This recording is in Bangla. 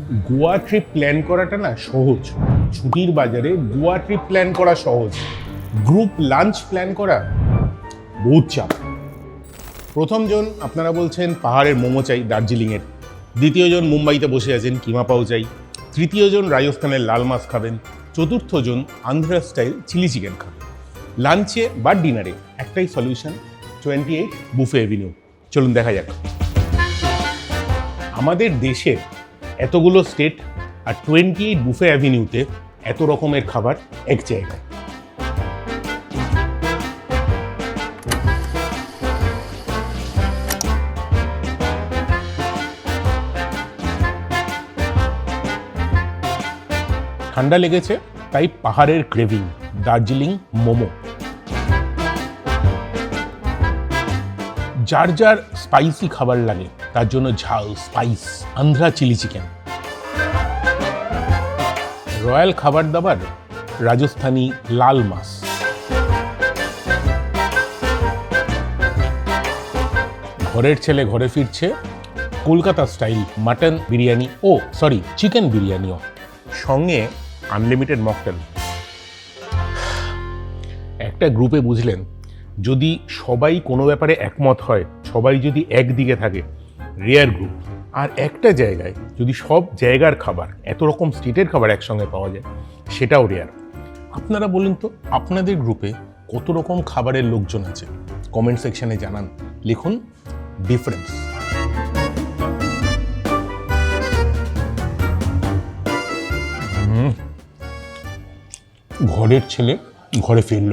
গোয়া ট্রিপ প্ল্যান করাটা না সহজ, ছুটির বাজারে গোয়া ট্রিপ প্ল্যান করা সহজ, গ্রুপ লাঞ্চ প্ল্যান করা বহুত চাপ। প্রথম জন আপনারা বলছেন পাহাড়ের মোমো চাই দার্জিলিংয়ের, দ্বিতীয় জন মুম্বাইতে বসে আছেন কিমা পাও চাই, তৃতীয় জন রাজস্থানের লাল মাছ খাবেন, চতুর্থ জন আন্ধ্রা স্টাইল চিলি চিকেন খাবেন। লাঞ্চে বা ডিনারে একটাই সলিউশন, 28 বুফে এভিনিউ। চলুন দেখা যাক। আমাদের দেশের এতগুলো স্টেট আর 28 বুফে অ্যাভিনিউতে এত রকমের খাবার এক জায়গায়। ঠান্ডা লেগেছে তাই পাহাড়ের ক্রেভিং, দার্জিলিং মোমো। যার যার স্পাইসি খাবার লাগে তার জন্য ঝাল spice Andhra chilli chicken. Royal খাবার দাবার রাজস্থানী লাল মাছ। ঘরের ছেলে ঘরে ফিরছে, Kolkata style mutton biryani, chicken বিরিয়ানিও, সঙ্গে আনলিমিটেড মকটেল। একটা গ্রুপে বুঝলেন, যদি সবাই কোনো ব্যাপারে একমত হয়, সবাই যদি একদিকে থাকে, রেয়ার গ্রুপ। আর একটা জায়গায় যদি সব জায়গার খাবার, এত রকম স্টেটের খাবার একসঙ্গে পাওয়া যায়, সেটাও রেয়ার। আপনারা বলুন তো, আপনাদের গ্রুপে কত রকম খাবারের লোকজন আছে? কমেন্ট সেকশনে জানান, লিখুন ডিফারেন্স। ঘরের ছেলে ঘরে ফিরল।